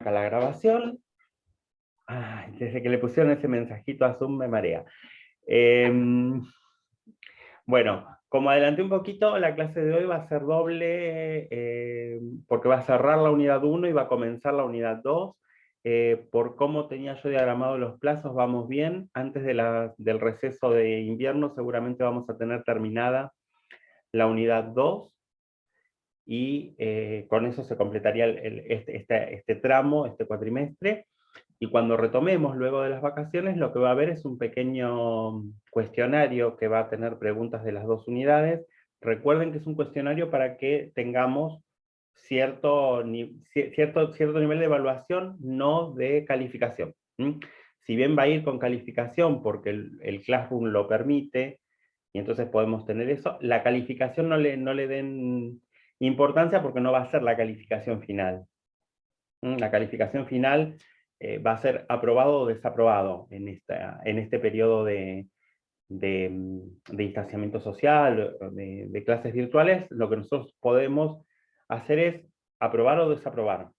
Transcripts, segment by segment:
arranca la grabación. Ay, desde que le pusieron ese mensajito a Zoom me marea. Bueno, como adelanté un poquito, la clase de hoy va a ser doble, porque va a cerrar la unidad 1 y va a comenzar la unidad 2. Por cómo tenía yo diagramado los plazos, vamos bien. Antes del receso de invierno seguramente vamos a tener terminada la unidad 2, y con eso se completaría este tramo, este cuatrimestre. Y cuando retomemos luego de las vacaciones, lo que va a haber es un pequeño cuestionario que va a tener preguntas de las dos unidades. Recuerden que es un cuestionario para que tengamos cierto nivel de evaluación, no de calificación. Si bien va a ir con calificación porque el Classroom lo permite, y entonces podemos tener eso, la calificación no le den importancia porque no va a ser la calificación final. La calificación final va a ser aprobado o desaprobado en este periodo de distanciamiento social, de clases virtuales. Lo que nosotros podemos hacer es aprobar o desaprobar.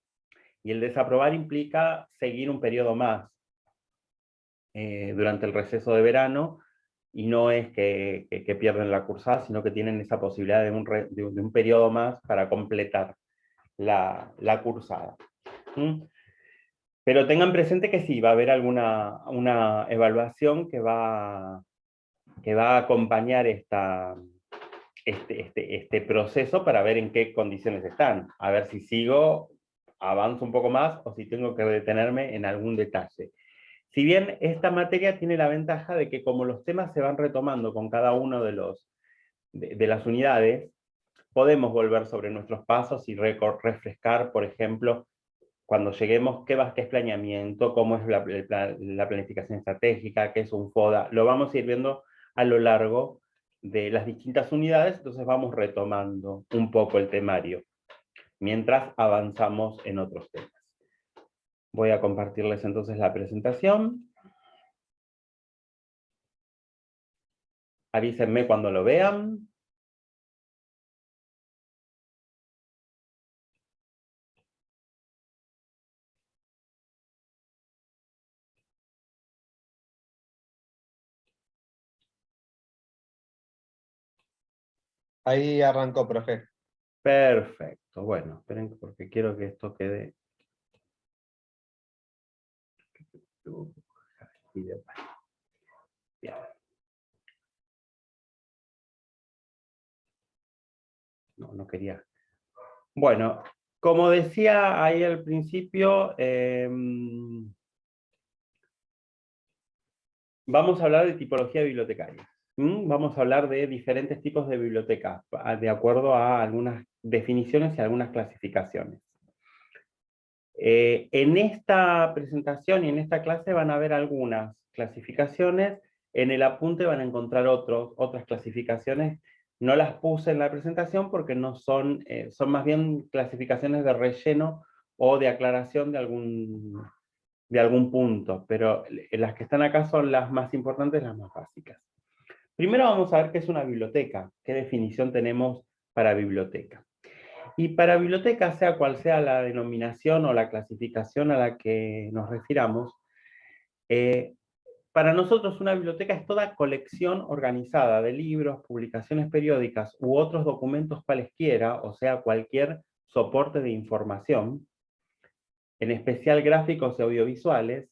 Y el desaprobar implica seguir un periodo más durante el receso de verano, y no es que pierden la cursada, sino que tienen esa posibilidad de un periodo más para completar la cursada. Pero tengan presente que sí, va a haber una evaluación que va a acompañar este proceso para ver en qué condiciones están. A ver si sigo, avanzo un poco más, o si tengo que detenerme en algún detalle. Si bien esta materia tiene la ventaja de que como los temas se van retomando con cada uno de las unidades, podemos volver sobre nuestros pasos y refrescar, por ejemplo, cuando lleguemos, qué es planeamiento, cómo es la planificación estratégica, qué es un FODA. Lo vamos a ir viendo a lo largo de las distintas unidades, entonces vamos retomando un poco el temario, mientras avanzamos en otros temas. Voy a compartirles entonces la presentación. Avísenme cuando lo vean. Ahí arrancó, profe. Perfecto. Bueno, esperen porque quiero que esto quede. Bien. No quería. Bueno, como decía ahí al principio, vamos a hablar de tipología bibliotecaria. Vamos a hablar de diferentes tipos de bibliotecas, de acuerdo a algunas definiciones y algunas clasificaciones. En esta presentación y en esta clase van a ver algunas clasificaciones. En el apunte van a encontrar otras clasificaciones. No las puse en la presentación porque no son más bien clasificaciones de relleno o de aclaración de algún punto, pero las que están acá son las más importantes, las más básicas. Primero vamos a ver qué es una biblioteca, qué definición tenemos para biblioteca. Y para biblioteca, sea cual sea la denominación o la clasificación a la que nos refiramos, para nosotros una biblioteca es toda colección organizada de libros, publicaciones periódicas u otros documentos cualesquiera, o sea, cualquier soporte de información, en especial gráficos y audiovisuales,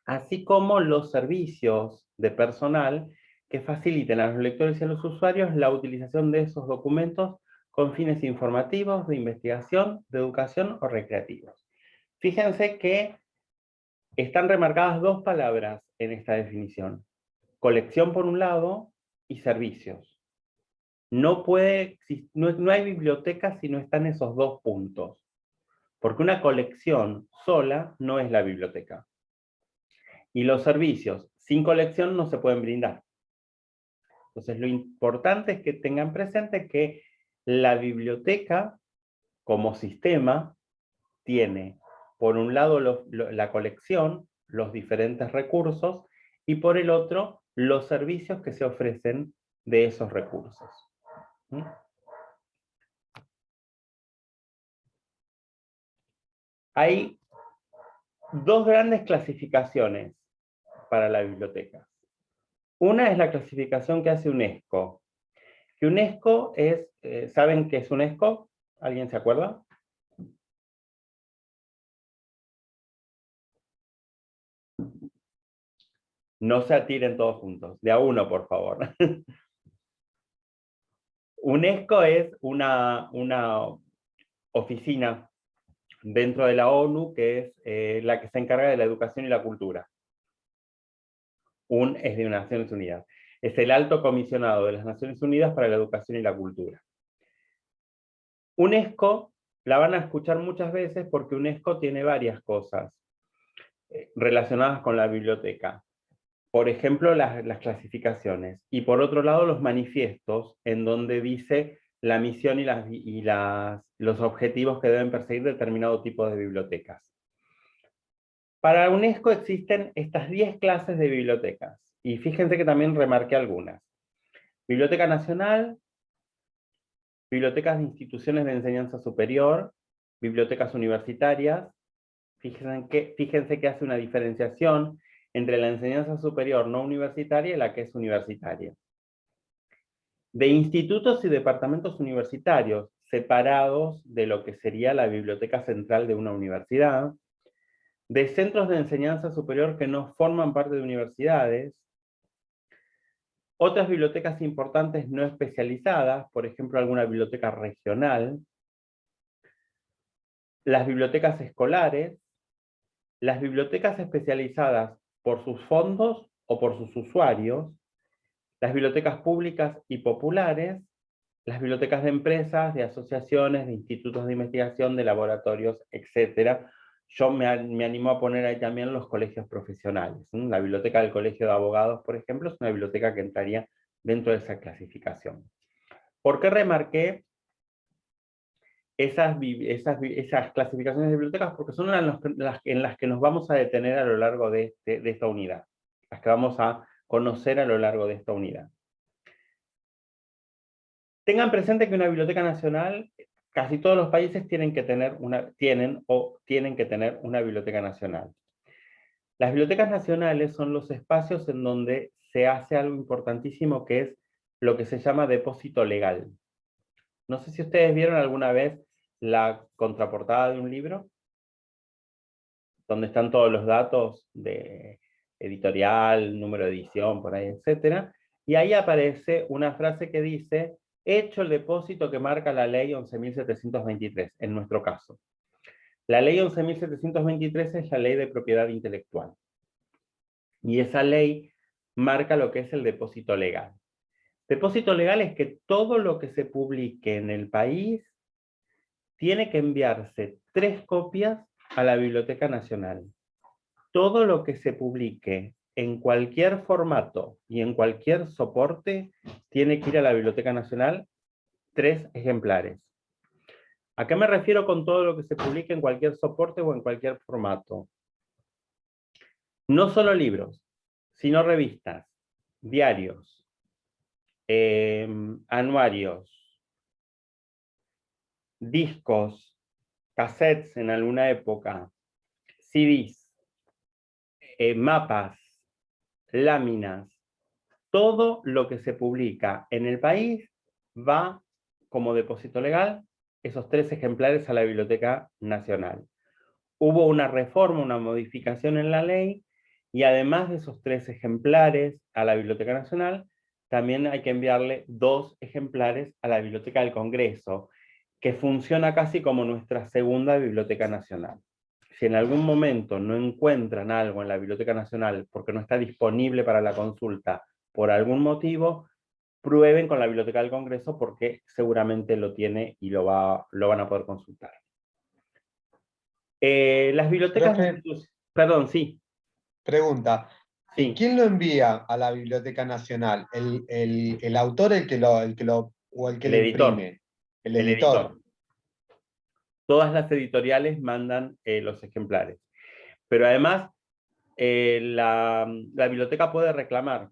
así como los servicios de personal que faciliten a los lectores y a los usuarios la utilización de esos documentos con fines informativos, de investigación, de educación o recreativos. Fíjense que están remarcadas dos palabras en esta definición: colección por un lado y servicios. No hay biblioteca si no están esos dos puntos, porque una colección sola no es la biblioteca. Y los servicios sin colección no se pueden brindar. Entonces lo importante es que tengan presente que la biblioteca como sistema tiene, por un lado, la colección, los diferentes recursos, y por el otro, los servicios que se ofrecen de esos recursos. Hay dos grandes clasificaciones para la biblioteca. Una es la clasificación que hace UNESCO. Que UNESCO es, ¿saben qué es UNESCO? ¿Alguien se acuerda? No se atiren todos juntos, de a uno, por favor. UNESCO es una oficina dentro de la ONU que es la que se encarga de la educación y la cultura. Es de Naciones Unidas. Es el alto comisionado de las Naciones Unidas para la educación y la cultura. UNESCO la van a escuchar muchas veces porque UNESCO tiene varias cosas relacionadas con la biblioteca. Por ejemplo, las clasificaciones. Y por otro lado, los manifiestos, en donde dice la misión y los objetivos que deben perseguir determinado tipo de bibliotecas. Para UNESCO existen estas 10 clases de bibliotecas. Y fíjense que también remarqué algunas. Biblioteca Nacional, bibliotecas de instituciones de enseñanza superior, bibliotecas universitarias. Fíjense que hace una diferenciación entre la enseñanza superior no universitaria y la que es universitaria. De institutos y departamentos universitarios, separados de lo que sería la biblioteca central de una universidad, de centros de enseñanza superior que no forman parte de universidades, otras bibliotecas importantes no especializadas, por ejemplo, alguna biblioteca regional, las bibliotecas escolares, las bibliotecas especializadas por sus fondos o por sus usuarios, las bibliotecas públicas y populares, las bibliotecas de empresas, de asociaciones, de institutos de investigación, de laboratorios, etc. Yo me animo a poner ahí también los colegios profesionales. La biblioteca del Colegio de Abogados, por ejemplo, es una biblioteca que entraría dentro de esa clasificación. ¿Por qué remarqué esas clasificaciones de bibliotecas? Porque son en las que nos vamos a detener a lo largo de esta unidad, las que vamos a conocer a lo largo de esta unidad. Tengan presente que una biblioteca nacional, casi todos los países tienen que tener tienen que tener una biblioteca nacional. Las bibliotecas nacionales son los espacios en donde se hace algo importantísimo que es lo que se llama depósito legal. No sé si ustedes vieron alguna vez la contraportada de un libro, donde están todos los datos de editorial, número de edición, por ahí, etc. Y ahí aparece una frase que dice: hecho el depósito que marca la ley 11.723, en nuestro caso. La ley 11.723 es la ley de propiedad intelectual. Y esa ley marca lo que es el depósito legal. Depósito legal es que todo lo que se publique en el país tiene que enviarse 3 copias a la Biblioteca Nacional. Todo lo que se publique en cualquier formato y en cualquier soporte tiene que ir a la Biblioteca Nacional 3 ejemplares. ¿A qué me refiero con todo lo que se publique en cualquier soporte o en cualquier formato? No solo libros, sino revistas, diarios, anuarios, discos, cassettes en alguna época, CDs, mapas, láminas. Todo lo que se publica en el país va como depósito legal, esos 3 ejemplares a la Biblioteca Nacional. Hubo una reforma, una modificación en la ley, y además de esos 3 ejemplares a la Biblioteca Nacional, también hay que enviarle 2 ejemplares a la Biblioteca del Congreso, que funciona casi como nuestra segunda Biblioteca Nacional. Si en algún momento no encuentran algo en la Biblioteca Nacional porque no está disponible para la consulta por algún motivo, prueben con la Biblioteca del Congreso porque seguramente lo tiene y lo van a poder consultar. Las bibliotecas... Profe, Perdón, sí. pregunta. ¿Y Sí, quién lo envía a la Biblioteca Nacional? ¿El autor, o el que el le editor. imprime? ¿El El editor? editor. Todas las editoriales mandan los ejemplares. Pero además, la biblioteca puede reclamar,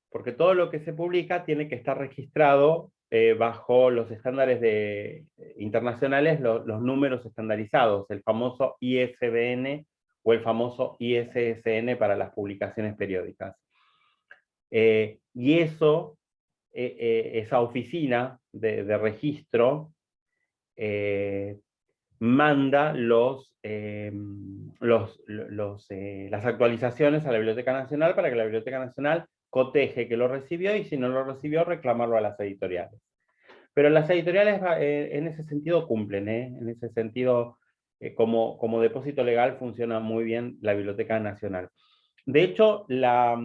porque todo lo que se publica tiene que estar registrado bajo los estándares internacionales, los números estandarizados, el famoso ISBN o el famoso ISSN para las publicaciones periódicas. Y eso, esa oficina de registro, manda las actualizaciones a la Biblioteca Nacional para que la Biblioteca Nacional coteje que lo recibió, y si no lo recibió, reclamarlo a las editoriales. Pero las editoriales en ese sentido cumplen, en ese sentido, como depósito legal funciona muy bien la Biblioteca Nacional. De hecho, la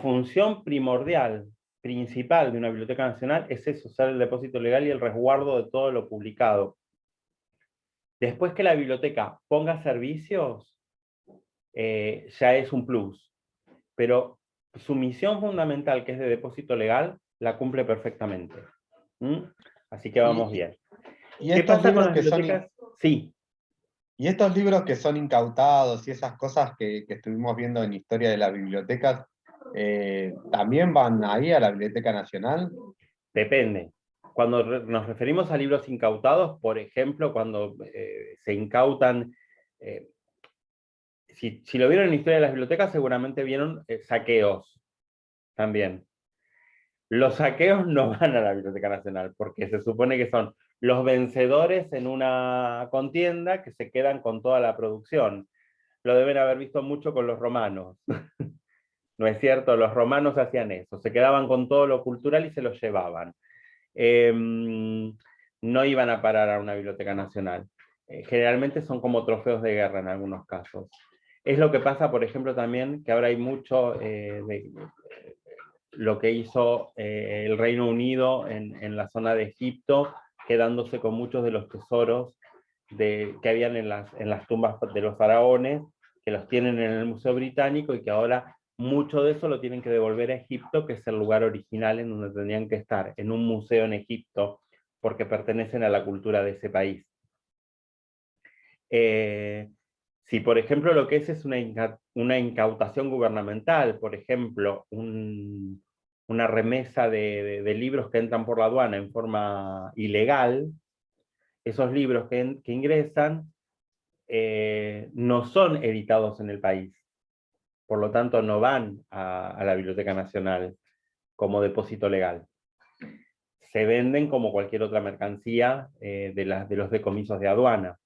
función primordial, principal de una Biblioteca Nacional es eso, usar el depósito legal y el resguardo de todo lo publicado. Después que la biblioteca ponga servicios, ya es un plus. Pero su misión fundamental, que es de depósito legal, la cumple perfectamente. Así que vamos bien. ¿Y ¿Qué estos pasa con libros las que son, bibliotecas? Sí. y estos libros que son incautados y esas cosas que estuvimos viendo en Historia de las Bibliotecas, también van ahí a la Biblioteca Nacional? Depende. Cuando nos referimos a libros incautados, por ejemplo, cuando se incautan, si lo vieron en Historia de las Bibliotecas, seguramente vieron saqueos también. Los saqueos no van a la Biblioteca Nacional, porque se supone que son los vencedores en una contienda que se quedan con toda la producción. Lo deben haber visto mucho con los romanos. ¿No es cierto? Los romanos hacían eso, se quedaban con todo lo cultural y se lo llevaban. No iban a parar a una biblioteca nacional. Generalmente son como trofeos de guerra en algunos casos. Es lo que pasa, por ejemplo, también, que ahora hay mucho de lo que hizo el Reino Unido en la zona de Egipto, quedándose con muchos de los tesoros que habían en las tumbas de los faraones, que los tienen en el Museo Británico, y que ahora mucho de eso lo tienen que devolver a Egipto, que es el lugar original en donde tendrían que estar, en un museo en Egipto, porque pertenecen a la cultura de ese país. Si, por ejemplo, lo que es una incautación gubernamental, por ejemplo, una remesa de libros que entran por la aduana en forma ilegal, esos libros que ingresan no son editados en el país. Por lo tanto, no van a la Biblioteca Nacional como depósito legal. Se venden como cualquier otra mercancía de los decomisos de aduana.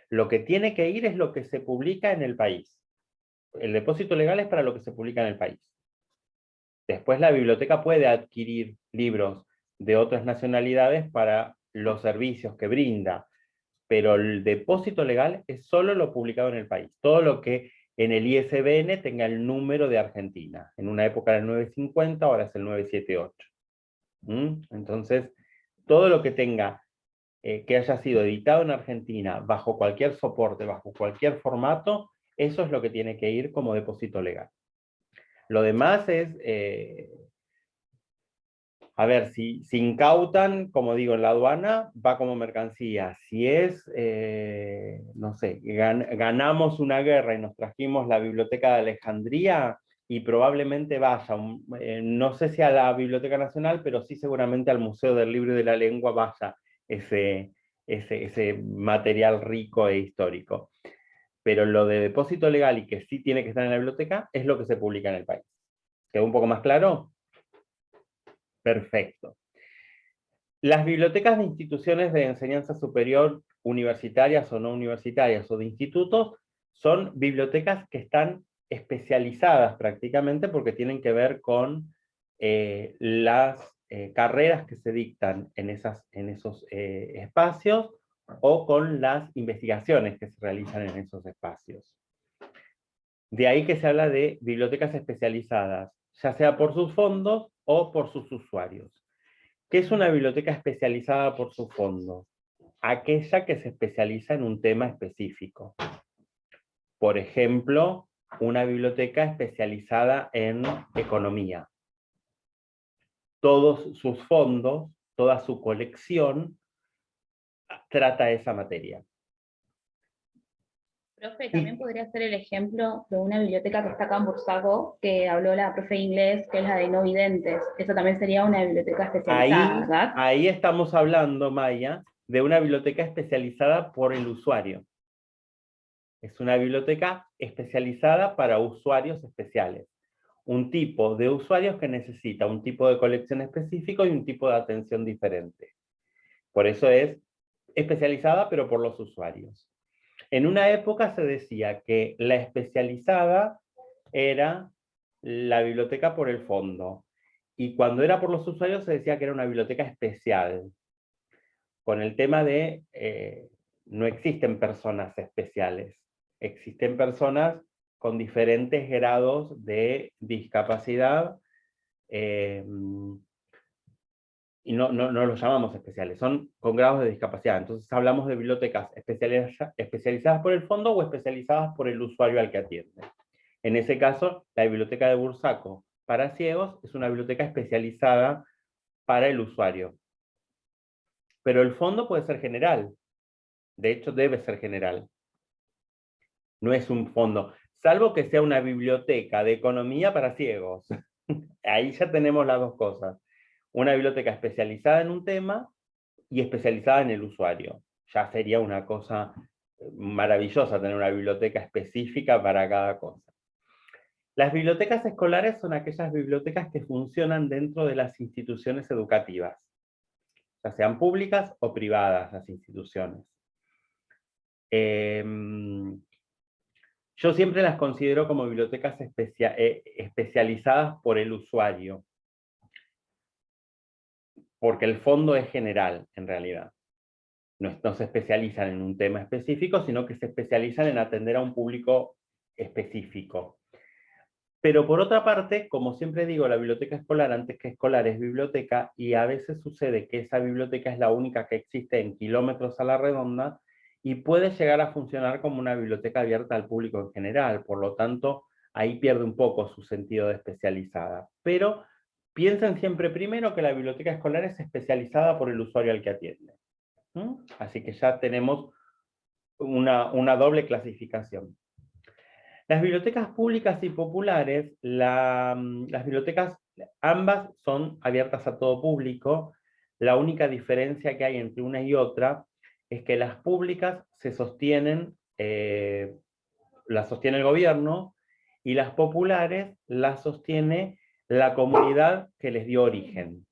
Lo que tiene que ir es lo que se publica en el país. El depósito legal es para lo que se publica en el país. Después la biblioteca puede adquirir libros de otras nacionalidades para los servicios que brinda, pero el depósito legal es solo lo publicado en el país. Todo lo que en el ISBN tenga el número de Argentina. En una época era el 950, ahora es el 978. Entonces, todo lo que tenga que haya sido editado en Argentina bajo cualquier soporte, bajo cualquier formato, eso es lo que tiene que ir como depósito legal. Lo demás es, a ver, si incautan, como digo, en la aduana, va como mercancía. Si es, no sé, ganamos una guerra y nos trajimos la Biblioteca de Alejandría, y probablemente vaya, no sé si a la Biblioteca Nacional, pero sí seguramente al Museo del Libro y de la Lengua vaya ese material rico e histórico. Pero lo de depósito legal y que sí tiene que estar en la biblioteca es lo que se publica en el país. ¿Quedó un poco más claro? Perfecto. Las bibliotecas de instituciones de enseñanza superior, universitarias o no universitarias, o de institutos, son bibliotecas que están especializadas prácticamente, porque tienen que ver con las carreras que se dictan en esos espacios, o con las investigaciones que se realizan en esos espacios. De ahí que se habla de bibliotecas especializadas, ya sea por sus fondos o por sus usuarios. ¿Qué es una biblioteca especializada por su fondo? Aquella que se especializa en un tema específico. Por ejemplo, una biblioteca especializada en economía. Todos sus fondos, toda su colección, trata esa materia. Profe, también podría ser el ejemplo de una biblioteca que está acá en Bursaco, que habló la profe de inglés, que es la de no videntes. Eso también sería una biblioteca especializada, ¿verdad? Ahí estamos hablando, Maya, de una biblioteca especializada por el usuario. Es una biblioteca especializada para usuarios especiales. Un tipo de usuarios que necesita un tipo de colección específico y un tipo de atención diferente. Por eso es especializada, pero por los usuarios. En una época se decía que la especializada era la biblioteca por el fondo. Y cuando era por los usuarios se decía que era una biblioteca especial. Con el tema de no existen personas especiales. Existen personas con diferentes grados de discapacidad y no los llamamos especiales, son con grados de discapacidad. Entonces hablamos de bibliotecas especializadas por el fondo o especializadas por el usuario al que atiende. En ese caso, la biblioteca de Bursaco para ciegos es una biblioteca especializada para el usuario. Pero el fondo puede ser general. De hecho, debe ser general. No es un fondo, salvo que sea una biblioteca de economía para ciegos. Ahí ya tenemos las dos cosas. Una biblioteca especializada en un tema y especializada en el usuario. Ya sería una cosa maravillosa tener una biblioteca específica para cada cosa. Las bibliotecas escolares son aquellas bibliotecas que funcionan dentro de las instituciones educativas, ya sean públicas o privadas las instituciones. Yo siempre las considero como bibliotecas especializadas por el usuario, porque el fondo es general, en realidad. No se especializan en un tema específico, sino que se especializan en atender a un público específico. Pero por otra parte, como siempre digo, la biblioteca escolar, antes que escolar, es biblioteca, y a veces sucede que esa biblioteca es la única que existe en kilómetros a la redonda, y puede llegar a funcionar como una biblioteca abierta al público en general. Por lo tanto, ahí pierde un poco su sentido de especializada. Pero piensen siempre primero que la biblioteca escolar es especializada por el usuario al que atiende. Así que ya tenemos una doble clasificación. Las bibliotecas públicas y populares, las bibliotecas ambas son abiertas a todo público. La única diferencia que hay entre una y otra es que las públicas se sostienen, las sostiene el gobierno, y las populares las sostiene la comunidad que les dio origen.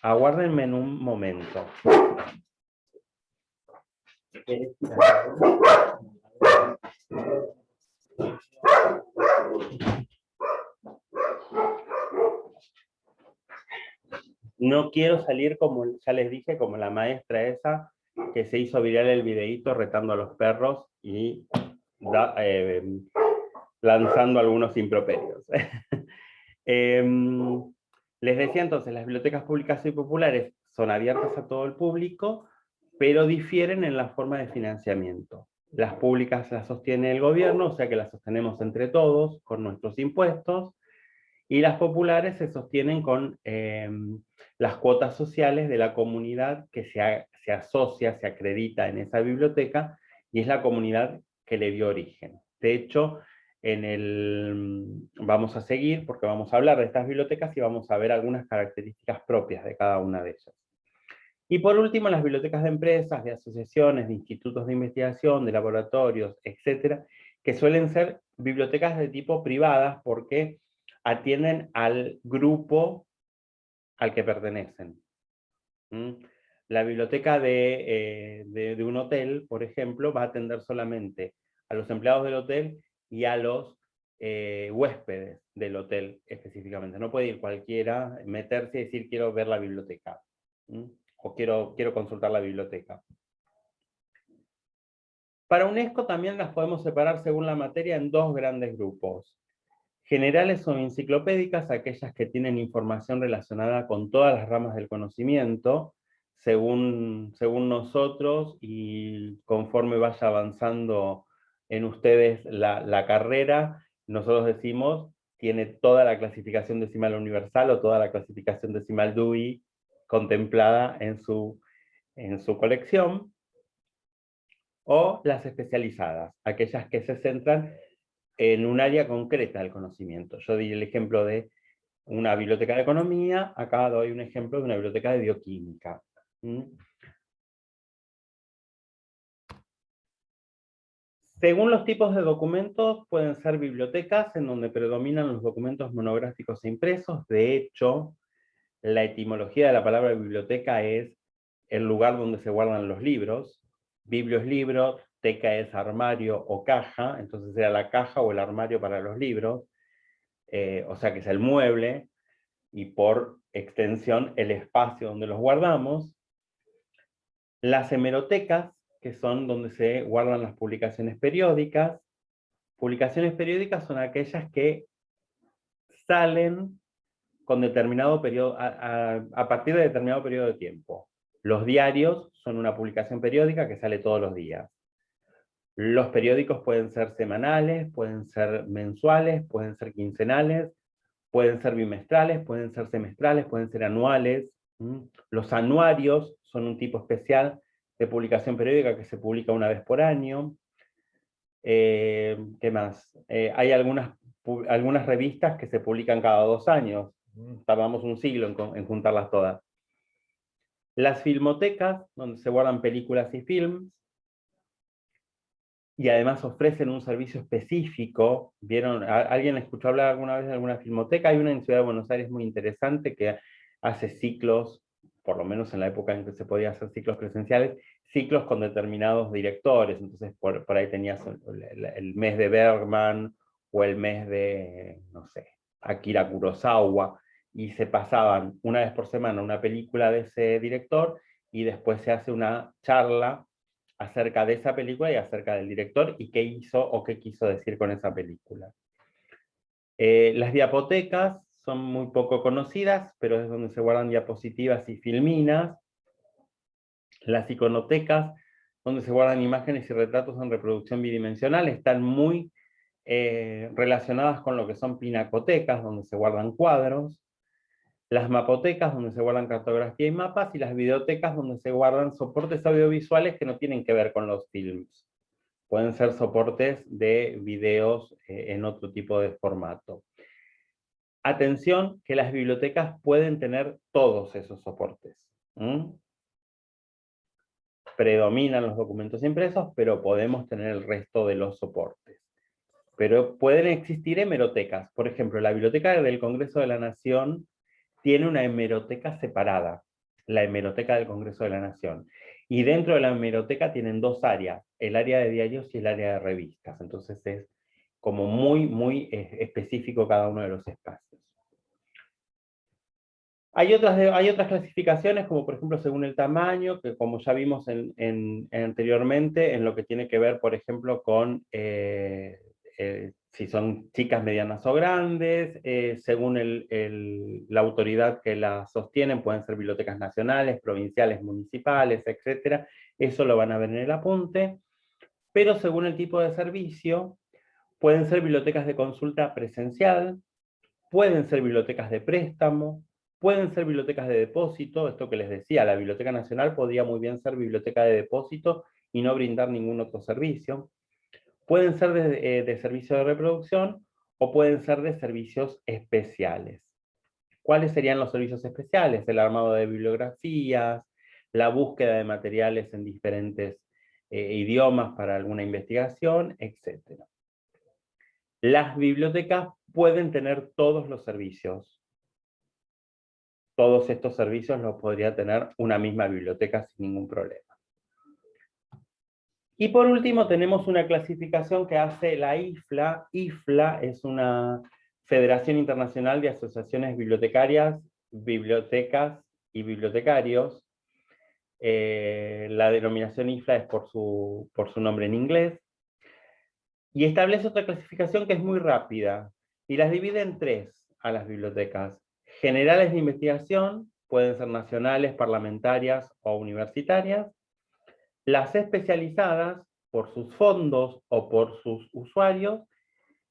Aguárdenme en un momento. No quiero salir como, ya les dije, como la maestra esa que se hizo viral el videíto retando a los perros y lanzando algunos improperios. Les decía entonces, las bibliotecas públicas y populares son abiertas a todo el público, pero difieren en la forma de financiamiento. Las públicas las sostiene el gobierno, o sea que las sostenemos entre todos, con nuestros impuestos, y las populares se sostienen con las cuotas sociales de la comunidad que se asocia, se acredita en esa biblioteca, y es la comunidad que le dio origen. De hecho, vamos a seguir porque vamos a hablar de estas bibliotecas y vamos a ver algunas características propias de cada una de ellas. Y por último, las bibliotecas de empresas, de asociaciones, de institutos de investigación, de laboratorios, etcétera, que suelen ser bibliotecas de tipo privadas porque atienden al grupo al que pertenecen. La biblioteca de un hotel, por ejemplo, va a atender solamente a los empleados del hotel y a los huéspedes del hotel específicamente. No puede ir cualquiera, meterse y decir quiero ver la biblioteca. O quiero consultar la biblioteca. Para UNESCO también las podemos separar según la materia en dos grandes grupos. Generales o enciclopédicas, aquellas que tienen información relacionada con todas las ramas del conocimiento, según nosotros, y conforme vaya avanzando en ustedes la carrera, nosotros decimos, tiene toda la clasificación decimal universal o toda la clasificación decimal Dewey contemplada en su colección, o las especializadas, aquellas que se centran en un área concreta del conocimiento. Yo di el ejemplo de una biblioteca de economía, acá doy un ejemplo de una biblioteca de bioquímica. Según los tipos de documentos, pueden ser bibliotecas en donde predominan los documentos monográficos e impresos. De hecho, la etimología de la palabra biblioteca es el lugar donde se guardan los libros. Biblio es libro, teca es armario o caja, entonces era la caja o el armario para los libros, o sea que es el mueble, y por extensión el espacio donde los guardamos. Las hemerotecas, que son donde se guardan las publicaciones periódicas. Publicaciones periódicas son aquellas que salen con determinado periodo, a partir de determinado periodo de tiempo. Los diarios son una publicación periódica que sale todos los días. Los periódicos pueden ser semanales, pueden ser mensuales, pueden ser quincenales, pueden ser bimestrales, pueden ser semestrales, pueden ser anuales. Los anuarios son un tipo especial de publicación periódica que se publica una vez por año. ¿Qué más? Hay algunas revistas que se publican cada 2 años. Tardamos un siglo en juntarlas todas. Las filmotecas, donde se guardan películas y films, y además ofrecen un servicio específico. ¿Vieron? ¿Alguien escuchó hablar alguna vez de alguna filmoteca? Hay una en Ciudad de Buenos Aires muy interesante que hace ciclos, por lo menos en la época en que se podía hacer ciclos presenciales, ciclos con determinados directores. Entonces por ahí tenías el mes de Bergman, o el mes de, no sé, Akira Kurosawa, y se pasaban una vez por semana una película de ese director, y después se hace una charla acerca de esa película y acerca del director y qué hizo o qué quiso decir con esa película. Las diapotecas son muy poco conocidas, pero es donde se guardan diapositivas y filminas. Las iconotecas, donde se guardan imágenes y retratos en reproducción bidimensional, están muy relacionadas con lo que son pinacotecas, donde se guardan cuadros. Las mapotecas, donde se guardan cartografía y mapas, y las videotecas, donde se guardan soportes audiovisuales que no tienen que ver con los films. Pueden ser soportes de videos en otro tipo de formato. Atención, que las bibliotecas pueden tener todos esos soportes. Predominan los documentos impresos, pero podemos tener el resto de los soportes. Pero pueden existir hemerotecas. Por ejemplo, la Biblioteca del Congreso de la Nación tiene una hemeroteca separada, la Hemeroteca del Congreso de la Nación. Y dentro de la hemeroteca tienen 2 áreas, el área de diarios y el área de revistas. Entonces es como muy específico cada uno de los espacios. Hay otras clasificaciones, como por ejemplo según el tamaño, que como ya vimos anteriormente, en lo que tiene que ver, por ejemplo, con si son chicas, medianas o grandes, según la autoridad que las sostienen, pueden ser bibliotecas nacionales, provinciales, municipales, etc. Eso lo van a ver en el apunte. Pero según el tipo de servicio, pueden ser bibliotecas de consulta presencial, pueden ser bibliotecas de préstamo, pueden ser bibliotecas de depósito. Esto que les decía, la Biblioteca Nacional podría muy bien ser biblioteca de depósito y no brindar ningún otro servicio. Pueden ser de servicio de reproducción o pueden ser de servicios especiales. ¿Cuáles serían los servicios especiales? El armado de bibliografías, la búsqueda de materiales en diferentes idiomas para alguna investigación, etc. Las bibliotecas pueden tener todos los servicios. Todos estos servicios los podría tener una misma biblioteca sin ningún problema. Y por último tenemos una clasificación que hace la IFLA. IFLA es una Federación Internacional de Asociaciones Bibliotecarias, Bibliotecas y Bibliotecarios. La denominación IFLA es por su nombre en inglés. Y establece otra clasificación que es muy rápida, y las divide en 3 a las bibliotecas. Generales de investigación, pueden ser nacionales, parlamentarias o universitarias. Las especializadas, por sus fondos o por sus usuarios,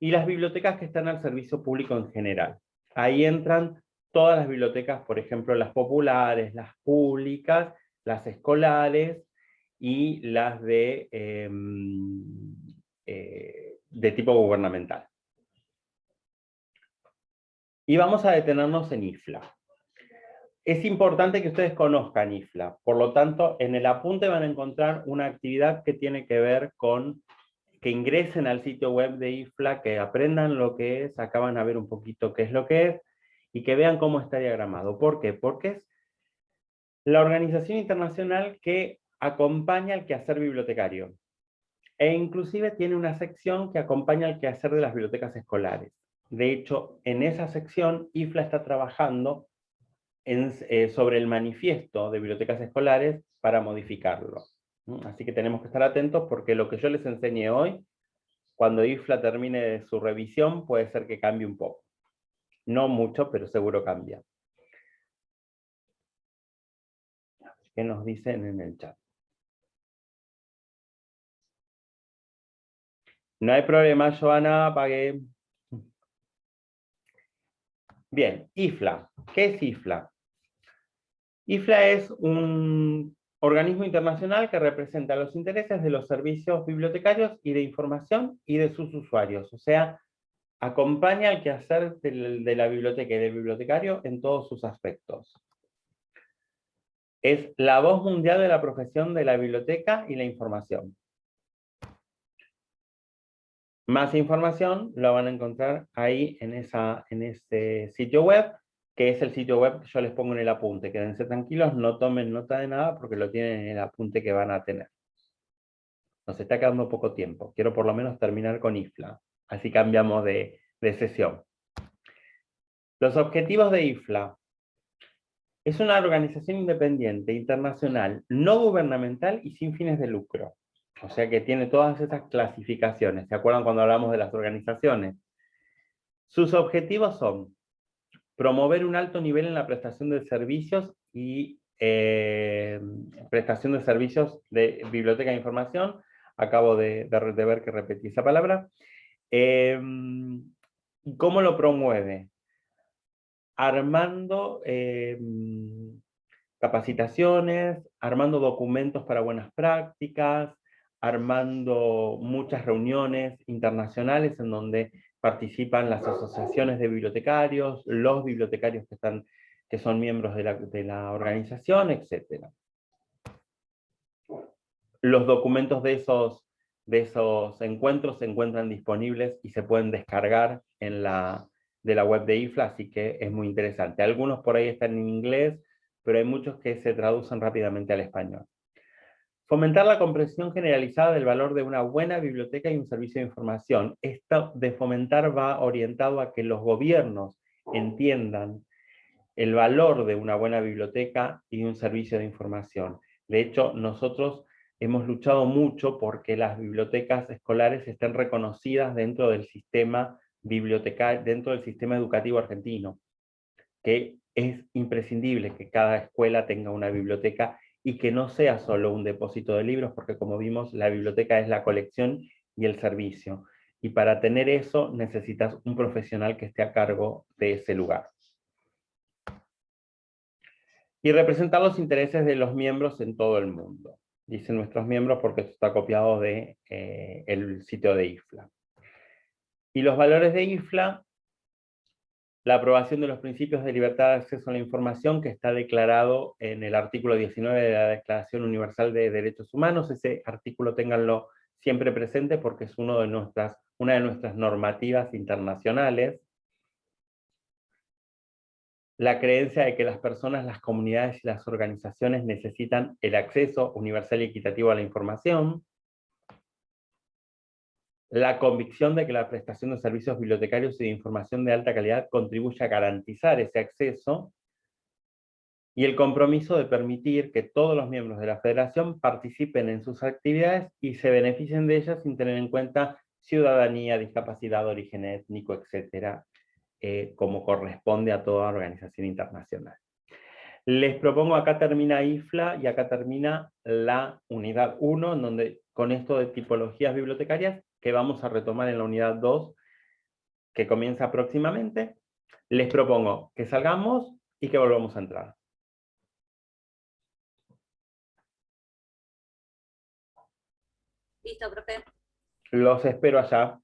y las bibliotecas que están al servicio público en general. Ahí entran todas las bibliotecas, por ejemplo, las populares, las públicas, las escolares y las de tipo gubernamental. Y vamos a detenernos en IFLA. Es importante que ustedes conozcan IFLA, por lo tanto, en el apunte van a encontrar una actividad que tiene que ver con que ingresen al sitio web de IFLA, que aprendan lo que es, acá van a ver un poquito qué es lo que es, y que vean cómo está diagramado. ¿Por qué? Porque es la organización internacional que acompaña al quehacer bibliotecario. E inclusive tiene una sección que acompaña al quehacer de las bibliotecas escolares. De hecho, en esa sección, IFLA está trabajando sobre el manifiesto de bibliotecas escolares para modificarlo. Así que tenemos que estar atentos porque lo que yo les enseñé hoy, cuando IFLA termine su revisión, puede ser que cambie un poco. No mucho, pero seguro cambia. ¿Qué nos dicen en el chat? No hay problema, Joana, pagué. Bien, IFLA. ¿Qué es IFLA? IFLA es un organismo internacional que representa los intereses de los servicios bibliotecarios y de información y de sus usuarios. O sea, acompaña al quehacer de la biblioteca y del bibliotecario en todos sus aspectos. Es la voz mundial de la profesión de la biblioteca y la información. Más información la van a encontrar ahí en ese sitio web, que es el sitio web que yo les pongo en el apunte. Quédense tranquilos, no tomen nota de nada porque lo tienen en el apunte que van a tener. Nos está quedando poco tiempo. Quiero por lo menos terminar con IFLA. Así cambiamos de sesión. Los objetivos de IFLA. Es una organización independiente, internacional, no gubernamental y sin fines de lucro. O sea que tiene todas esas clasificaciones. ¿Se acuerdan cuando hablamos de las organizaciones? Sus objetivos son promover un alto nivel en la prestación de servicios y prestación de servicios de biblioteca de información. Acabo de ver que repetí esa palabra. ¿Cómo lo promueve? Armando capacitaciones, armando documentos para buenas prácticas, armando muchas reuniones internacionales en donde participan las asociaciones de bibliotecarios, los bibliotecarios que son miembros de la organización, etc. Los documentos de esos encuentros se encuentran disponibles y se pueden descargar de la web de IFLA, así que es muy interesante. Algunos por ahí están en inglés, pero hay muchos que se traducen rápidamente al español. Fomentar la comprensión generalizada del valor de una buena biblioteca y un servicio de información. Esto de fomentar va orientado a que los gobiernos entiendan el valor de una buena biblioteca y un servicio de información. De hecho, nosotros hemos luchado mucho porque las bibliotecas escolares estén reconocidas dentro del sistema bibliotecario, dentro del sistema educativo argentino, que es imprescindible que cada escuela tenga una biblioteca y que no sea solo un depósito de libros, porque como vimos, la biblioteca es la colección y el servicio. Y para tener eso necesitas un profesional que esté a cargo de ese lugar. Y representar los intereses de los miembros en todo el mundo. Dicen nuestros miembros porque esto está copiado de el sitio de IFLA. Y los valores de IFLA: la aprobación de los principios de libertad de acceso a la información que está declarado en el artículo 19 de la Declaración Universal de Derechos Humanos. Ese artículo ténganlo siempre presente porque es una de nuestras normativas internacionales. La creencia de que las personas, las comunidades y las organizaciones necesitan el acceso universal y equitativo a la información. La convicción de que la prestación de servicios bibliotecarios y de información de alta calidad contribuye a garantizar ese acceso. Y el compromiso de permitir que todos los miembros de la Federación participen en sus actividades y se beneficien de ellas sin tener en cuenta ciudadanía, discapacidad, origen étnico, etcétera, como corresponde a toda organización internacional. Les propongo, acá termina IFLA y acá termina la unidad 1, en donde con esto de tipologías bibliotecarias, que vamos a retomar en la unidad 2, que comienza próximamente, les propongo que salgamos y que volvamos a entrar. Listo, profe. Los espero allá.